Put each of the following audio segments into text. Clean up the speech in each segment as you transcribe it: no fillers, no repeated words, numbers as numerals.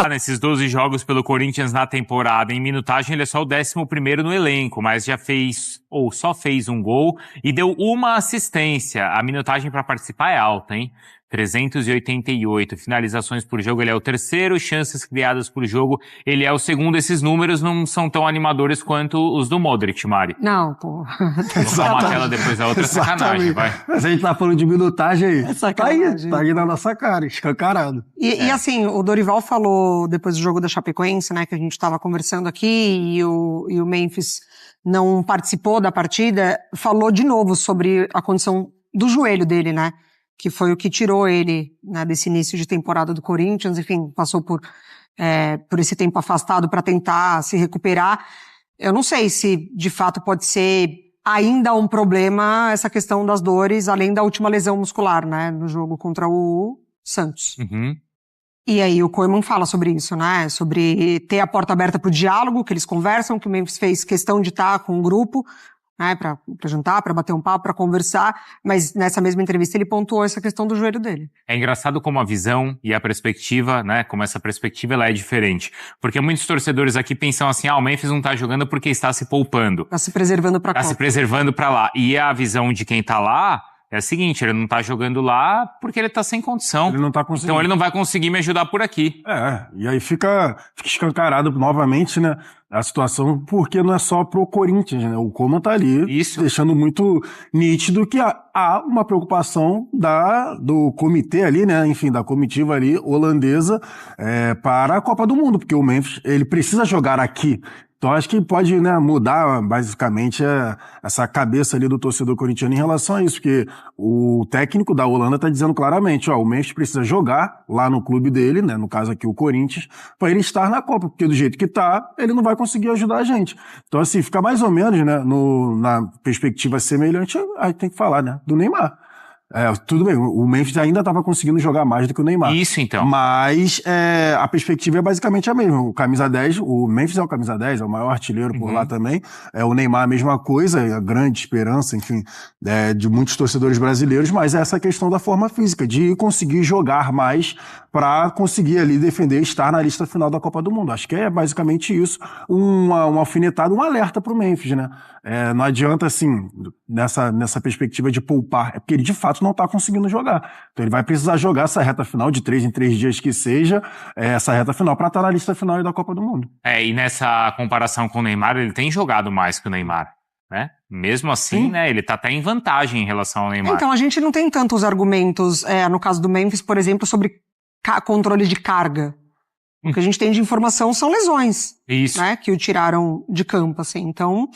Nesses 12 jogos pelo Corinthians na temporada, em minutagem ele é só o 11º no elenco, mas já fez, ou só fez um gol e deu uma assistência. A minutagem para participar é alta, hein? 388 finalizações por jogo, ele é o terceiro, chances criadas por jogo, ele é o segundo. Esses números não são tão animadores quanto os do Modric, Mari. Não, pô. Vou botar uma tela depois da outra, sacanagem, vai. Mas a gente tá falando de minutagem aí. É sacanagem. Tá aí na nossa cara, escancarado. E assim, o Dorival falou depois do jogo da Chapecoense, né, que a gente tava conversando aqui, e o Memphis não participou da partida, falou de novo sobre a condição do joelho dele, né? Que foi o que tirou ele, né, desse início de temporada do Corinthians, enfim, passou por esse tempo afastado para tentar se recuperar. Eu não sei se, de fato, pode ser ainda um problema essa questão das dores, além da última lesão muscular, né, no jogo contra o Santos. Uhum. E aí o Koeman fala sobre isso, né, sobre ter a porta aberta para o diálogo, que eles conversam, que o Memphis fez questão de estar com o grupo, né, pra jantar, pra bater um papo, pra conversar, mas nessa mesma entrevista ele pontuou essa questão do joelho dele. É engraçado como a visão e a perspectiva, né, como essa perspectiva ela é diferente. Porque muitos torcedores aqui pensam assim, o Memphis não tá jogando porque está se poupando. Tá se preservando pra Tá Copa. se preservando pra lá. E a visão de quem tá lá é a seguinte, ele não tá jogando lá porque ele tá sem condição. Ele não tá conseguindo. Então ele não vai conseguir me ajudar por aqui. E aí fica escancarado novamente, né, a situação, porque não é só pro Corinthians, né, o Koeman tá ali, deixando muito nítido que há uma preocupação do comitê ali, né, enfim, da comitiva ali holandesa para a Copa do Mundo, porque o Memphis, ele precisa jogar aqui. Então acho que pode, né, mudar basicamente essa cabeça ali do torcedor corintiano em relação a isso, porque o técnico da Holanda está dizendo claramente, o Memphis precisa jogar lá no clube dele, né, no caso aqui o Corinthians, para ele estar na Copa, porque do jeito que tá, ele não vai conseguir ajudar a gente. Então assim, fica mais ou menos, né, na perspectiva semelhante, aí tem que falar, né, do Neymar. Tudo bem, o Memphis ainda estava conseguindo jogar mais do que o Neymar. Isso, então. Mas a perspectiva é basicamente a mesma. O camisa 10, o Memphis é o camisa 10, é o maior artilheiro por lá também. O Neymar a mesma coisa, a grande esperança, enfim, de muitos torcedores brasileiros, mas é essa questão da forma física, de conseguir jogar mais para conseguir ali defender, estar na lista final da Copa do Mundo. Acho que é basicamente isso, uma alfinetada, um alerta pro Memphis, né? Não adianta, assim, nessa perspectiva de poupar, porque ele de fato não tá conseguindo jogar. Então ele vai precisar jogar essa reta final de 3 em 3 dias que seja, essa reta final para estar na lista final da Copa do Mundo. E nessa comparação com o Neymar, ele tem jogado mais que o Neymar, né? Mesmo assim, né, ele tá até em vantagem em relação ao Neymar. Então a gente não tem tantos argumentos, no caso do Memphis, por exemplo, sobre controle de carga. O que a gente tem de informação são lesões. Isso. Né, que o tiraram de campo, assim. Então,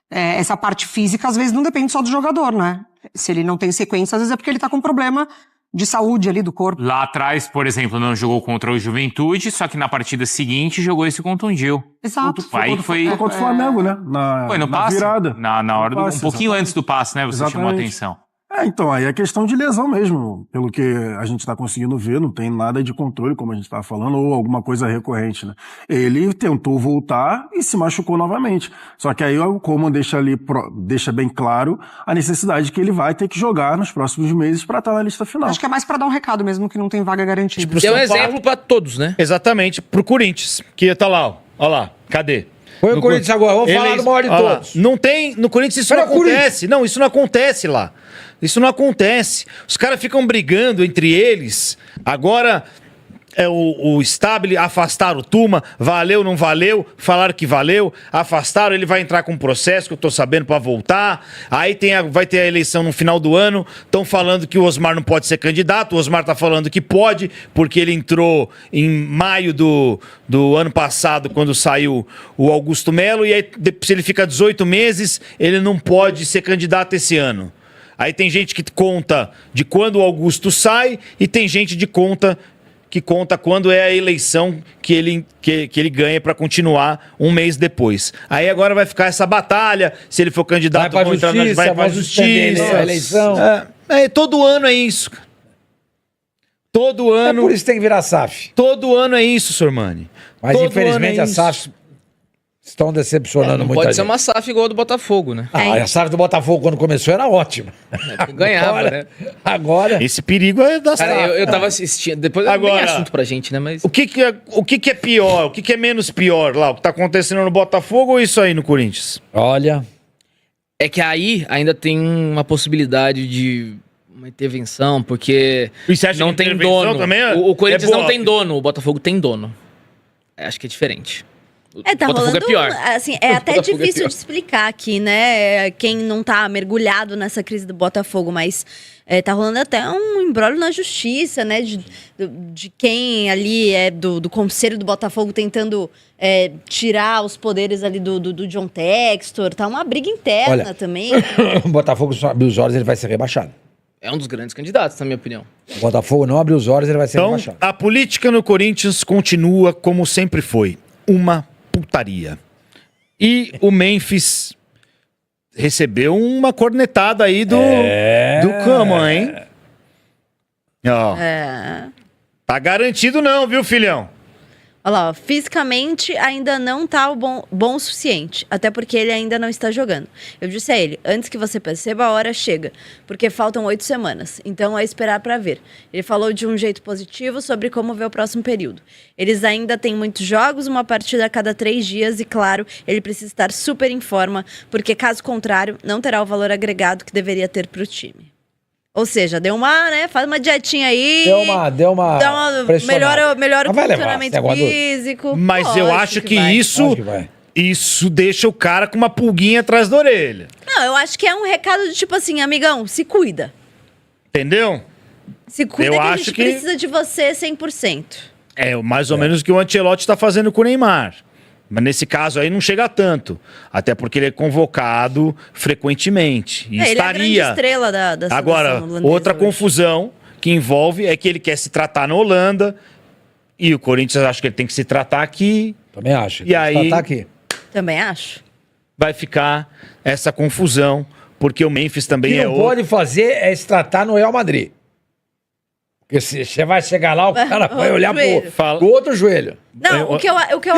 essa parte física, às vezes, não depende só do jogador, né? Se ele não tem sequência, às vezes é porque ele tá com problema de saúde ali do corpo. Lá atrás, por exemplo, não jogou contra o Juventude, só que na partida seguinte jogou e se contundiu. Exato. Foi contra o Flamengo, né? Foi no passe? Virada. Na hora passe, um pouquinho antes do passe, né? Você chamou a atenção. Então, aí é questão de lesão mesmo, pelo que a gente está conseguindo ver, não tem nada de controle, como a gente estava falando, ou alguma coisa recorrente, né? Ele tentou voltar e se machucou novamente. Só que aí o Koeman deixa bem claro a necessidade que ele vai ter que jogar nos próximos meses para estar na lista final. Acho que é mais para dar um recado mesmo, que não tem vaga garantida. Tipo, é um exemplo para todos, né? Exatamente, pro Corinthians, que tá lá, ó lá, cadê? Foi o Corinthians agora, vamos falar do maior de todos. Não tem, no Corinthians isso não acontece. Não, isso não acontece lá. Isso não acontece. Os caras ficam brigando entre eles. Agora, o Stabile afastaram o Tuma, valeu, não valeu, falaram que valeu, afastaram, ele vai entrar com um processo que eu tô sabendo pra voltar. Aí vai ter a eleição no final do ano. Estão falando que o Osmar não pode ser candidato. O Osmar tá falando que pode, porque ele entrou em maio do ano passado, quando saiu o Augusto Melo, e aí, se ele fica 18 meses, ele não pode ser candidato esse ano. Aí tem gente que conta de quando o Augusto sai e tem gente que conta quando é a eleição que ele ganha para continuar um mês depois. Aí agora vai ficar essa batalha, se ele for candidato, vai pra justiça, a eleição. Todo ano é isso. Todo ano. Por isso tem que virar SAF. Todo ano é isso, Sormani. Mas infelizmente a SAF Estão decepcionando muito. Pode ser uma SAF igual a do Botafogo, né? A SAF do Botafogo, quando começou, era ótima. Ganhava, agora, né? Agora... Esse perigo é da SAF. Cara, eu tava assistindo... Depois agora, tem assunto pra gente, né? Mas... O que é pior? O que é menos pior lá? O que tá acontecendo no Botafogo ou isso aí no Corinthians? Olha... É que aí ainda tem uma possibilidade de uma intervenção, porque não tem dono. O Corinthians não tem dono, o Botafogo tem dono. Acho que é diferente. Tá Botafogo rolando, é pior. assim, é até difícil de explicar aqui, né? Quem não tá mergulhado nessa crise do Botafogo, mas tá rolando até um imbróglio na justiça, né? De quem ali é do conselho do Botafogo tentando tirar os poderes ali do John Textor. Tá uma briga interna também. O Botafogo, se não abrir os olhos, ele vai ser rebaixado. É um dos grandes candidatos, na minha opinião. O Botafogo não abrir os olhos, ele vai ser rebaixado. A política no Corinthians continua como sempre foi. Uma putaria. E o Memphis recebeu uma cornetada aí do Cama, hein? Ó. Tá garantido não, viu, filhão? Olha lá, ó, fisicamente ainda não tá bom o suficiente, até porque ele ainda não está jogando. Eu disse a ele, antes que você perceba, a hora chega, porque faltam 8 semanas, então é esperar para ver. Ele falou de um jeito positivo sobre como ver o próximo período. Eles ainda têm muitos jogos, uma partida a cada 3 dias e, claro, ele precisa estar super em forma, porque caso contrário, não terá o valor agregado que deveria ter para o time. Ou seja, deu uma, né? Faz uma dietinha aí. Deu uma melhora o funcionamento físico. Mas eu acho que isso deixa o cara com uma pulguinha atrás da orelha. Não, eu acho que é um recado de tipo assim, amigão, se cuida. Entendeu? Se cuida que a gente precisa de você 100%. É mais ou menos o que o Ancelotti tá fazendo com o Neymar. Mas nesse caso aí não chega tanto. Até porque ele é convocado frequentemente. E ele é a grande estrela da seleção Agora, outra confusão que envolve é que ele quer se tratar na Holanda. E o Corinthians acha que ele tem que se tratar aqui. Também acho. E aí, tratar aqui. Também acho. Vai ficar essa confusão. Porque o Memphis também não pode fazer é se tratar no Real Madrid. Porque se você vai chegar lá, o cara vai olhar pro outro joelho. Não, o que eu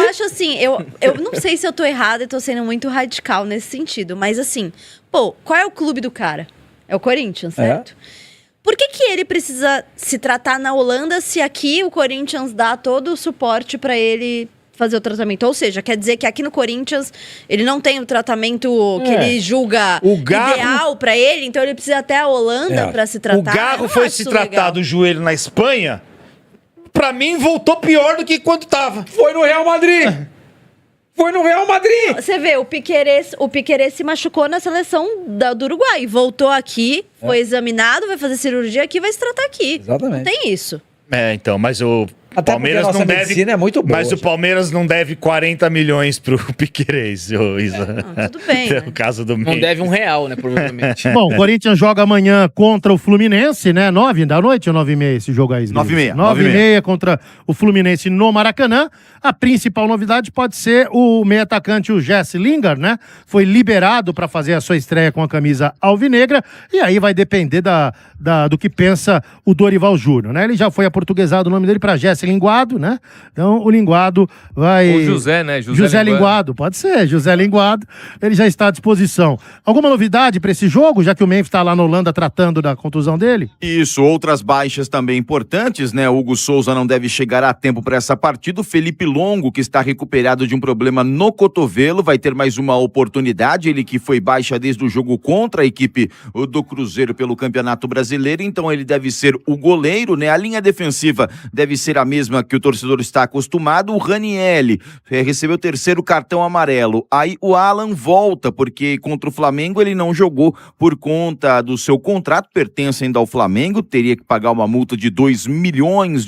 acho assim, eu não sei se eu tô errada e tô sendo muito radical nesse sentido, mas assim, qual é o clube do cara? É o Corinthians, certo? Por que ele precisa se tratar na Holanda se aqui o Corinthians dá todo o suporte pra ele fazer o tratamento? Ou seja, quer dizer que aqui no Corinthians ele não tem o tratamento que ele julga ideal pra ele, então ele precisa até a Holanda pra se tratar. O Garro foi se tratar do joelho na Espanha, pra mim voltou pior do que quando tava. Foi no Real Madrid! Foi no Real Madrid! Você vê, o Piquerez se machucou na seleção do Uruguai, voltou aqui, foi examinado, vai fazer cirurgia aqui, vai se tratar aqui. Exatamente. Não tem isso. Então, mas o até Palmeiras não deve. É muito boa, mas o Palmeiras não deve 40 milhões pro Piquerez, Isa. Tudo bem. É o caso do Não deve R$1, né, provavelmente. Bom, o Corinthians joga amanhã contra o Fluminense, né? 9 da noite ou 9h30 esse jogo aí? 9h30. 9h30 contra o Fluminense no Maracanã. A principal novidade pode ser o meio-atacante, o Jesse Lingard, né? Foi liberado para fazer a sua estreia com a camisa alvinegra. E aí vai depender do que pensa o Dorival Júnior, né? Ele já foi aportuguesado o nome dele para Jesse Linguado, né? Então o Linguado vai... Ou José, né? José Linguado, pode ser. José Linguado, ele já está à disposição. Alguma novidade para esse jogo, já que o Memphis está lá na Holanda tratando da contusão dele? Isso, outras baixas também importantes, né? O Hugo Souza não deve chegar a tempo para essa partida. O Felipe Longo, que está recuperado de um problema no cotovelo, vai ter mais uma oportunidade. Ele que foi baixa desde o jogo contra a equipe do Cruzeiro pelo Campeonato Brasileiro, então ele deve ser o goleiro, né? A linha defensiva deve ser a mesma que o torcedor está acostumado. O Ranielli recebeu o 3º cartão amarelo. Aí o Alan volta, porque contra o Flamengo ele não jogou por conta do seu contrato, pertence ainda ao Flamengo, teria que pagar uma multa de R$2 milhões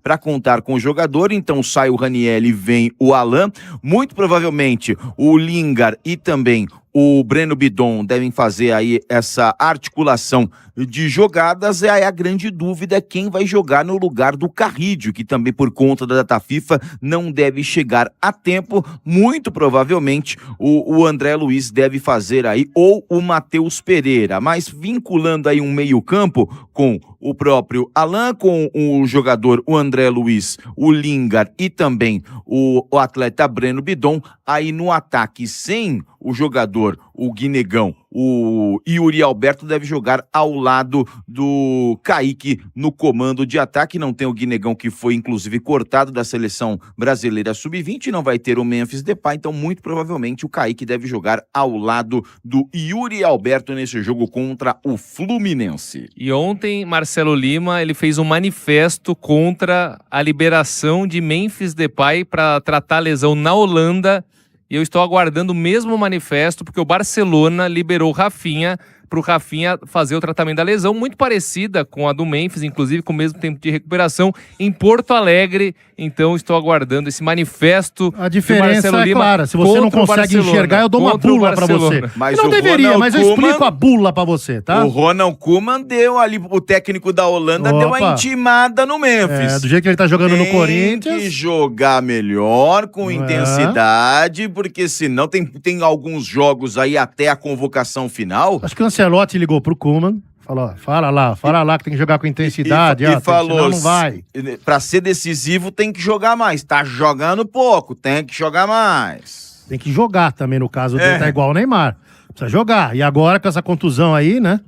para contar com o jogador, então sai o Ranielli e vem o Alan. Muito provavelmente o Lingard e também o Breno Bidon devem fazer aí essa articulação de jogadas. Aí a grande dúvida é quem vai jogar no lugar do Carrídio, que também por conta da data FIFA não deve chegar a tempo. Muito provavelmente o André Luiz deve fazer aí, ou o Matheus Pereira, mas vinculando aí um meio campo com o próprio Alan, com o jogador, o André Luiz, o Lingard e também o atleta Breno Bidon. Aí no ataque, sem o jogador, o Guinegão, o Yuri Alberto deve jogar ao lado do Kaique no comando de ataque. Não tem o Guinegão, que foi inclusive cortado da seleção brasileira sub-20, não vai ter o Memphis Depay, então muito provavelmente o Kaique deve jogar ao lado do Yuri Alberto nesse jogo contra o Fluminense. E ontem, Marcelo Lima, ele fez um manifesto contra a liberação de Memphis Depay para tratar a lesão na Holanda. E eu estou aguardando o mesmo manifesto, porque o Barcelona liberou o Rafinha para o Rafinha fazer o tratamento da lesão, muito parecida com a do Memphis, inclusive com o mesmo tempo de recuperação, em Porto Alegre. Então estou aguardando esse manifesto. A diferença é clara, se você não consegue enxergar, eu dou uma bula para você. Mas não deveria, mas eu explico a bula para você, tá? O Ronald Koeman deu ali, o técnico da Holanda deu uma intimada no Memphis. Do jeito que ele tá jogando no Corinthians. Tem que jogar melhor, com intensidade, porque senão tem alguns jogos aí até a convocação final. Acho que o Ancelotti ligou pro Koeman, falou, fala lá que tem que jogar com intensidade, e falou, senão não vai. Pra ser decisivo tem que jogar mais, tá jogando pouco, tem que jogar mais. Tem que jogar também, no caso dele, tá igual o Neymar, precisa jogar, e agora com essa contusão aí, né,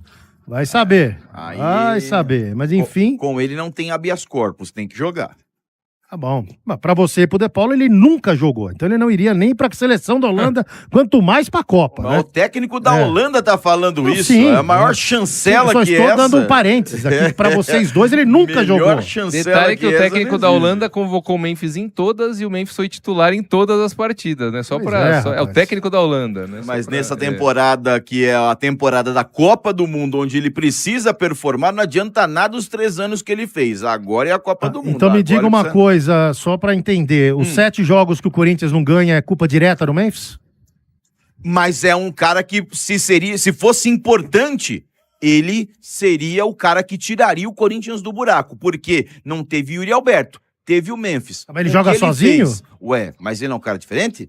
vai saber, mas enfim. Com ele não tem habeas corpus, tem que jogar. Tá bom. Mas pra você e pro De Paulo, ele nunca jogou. Então ele não iria nem pra seleção da Holanda, quanto mais pra Copa. Né? O técnico da Holanda tá falando isso. Sim, é a maior chancela que essa. Estou dando um parênteses aqui pra vocês dois. Ele nunca jogou. Detalhe que o técnico da Holanda convocou o Memphis em todas e o Memphis foi titular em todas as partidas, né? É o técnico da Holanda, né? Mas nessa temporada, que é a temporada da Copa do Mundo, onde ele precisa performar, não adianta nada os 3 anos que ele fez. Agora é a Copa do Mundo. Então me diga uma coisa, só pra entender, os 7 jogos que o Corinthians não ganha é culpa direta do Memphis? Mas é um cara que, se fosse importante, ele seria o cara que tiraria o Corinthians do buraco, porque não teve Yuri Alberto, teve o Memphis. Mas ele joga sozinho? Mas ele é um cara diferente?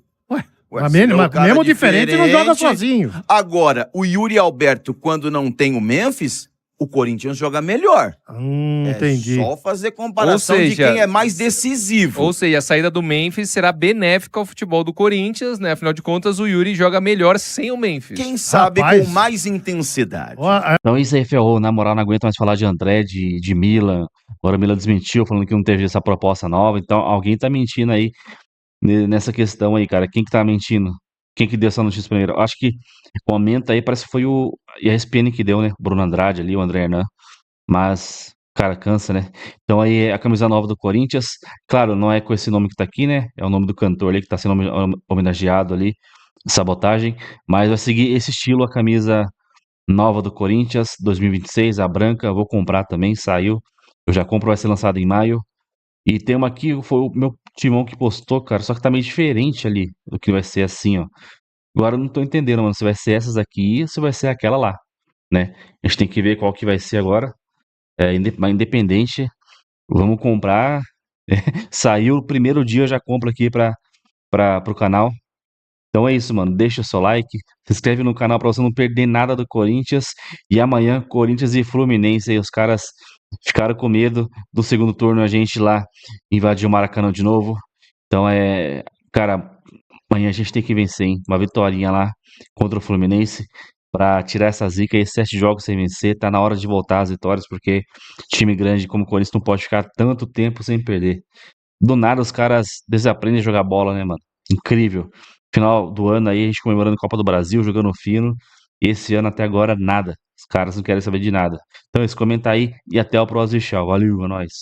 Mesmo diferente, não joga sozinho. Agora, o Yuri Alberto, quando não tem o Memphis, o Corinthians joga melhor. Entendi. Só fazer comparação de quem é mais decisivo. Ou seja, a saída do Memphis será benéfica ao futebol do Corinthians, né? Afinal de contas, o Yuri joga melhor sem o Memphis. Quem sabe com mais intensidade. Então isso aí ferrou. Na moral, não aguento mais falar de André, de Milan. Agora o Milan desmentiu, falando que não teve essa proposta nova. Então alguém tá mentindo aí nessa questão aí, cara. Quem que tá mentindo? Quem que deu essa notícia primeiro? Acho que o aumento aí parece que foi o ESPN que deu, né? Bruno Andrade ali, o André Hernan. Mas, cara, cansa, né? Então aí a camisa nova do Corinthians, claro, não é com esse nome que tá aqui, né? É o nome do cantor ali que tá sendo homenageado ali, Sabotagem. Mas vai seguir esse estilo, a camisa nova do Corinthians, 2026, a branca. Eu vou comprar também, saiu. Eu já compro, vai ser lançado em maio. E tem uma aqui, foi o meu timão que postou, cara, só que tá meio diferente ali do que vai ser assim, ó. Agora eu não tô entendendo, mano, se vai ser essas aqui ou se vai ser aquela lá, né? A gente tem que ver qual que vai ser agora. Independente, vamos comprar. Saiu o primeiro dia, eu já compro aqui pro canal. Então é isso, mano. Deixa o seu like, se inscreve no canal pra você não perder nada do Corinthians. E amanhã, Corinthians e Fluminense, aí os caras ficaram com medo do segundo turno, a gente lá invadiu o Maracanã de novo. Então cara, amanhã a gente tem que vencer, hein? Uma vitória lá contra o Fluminense pra tirar essa zica aí, 7 jogos sem vencer. Tá na hora de voltar às vitórias, porque time grande como o Corinthians não pode ficar tanto tempo sem perder. Do nada os caras desaprendem a jogar bola, né, mano? Incrível. Final do ano aí, a gente comemorando a Copa do Brasil, jogando fino. Esse ano até agora, nada. Os caras não querem saber de nada. Então é isso, comenta aí e até o próximo. Tchau. Valeu, é nóis.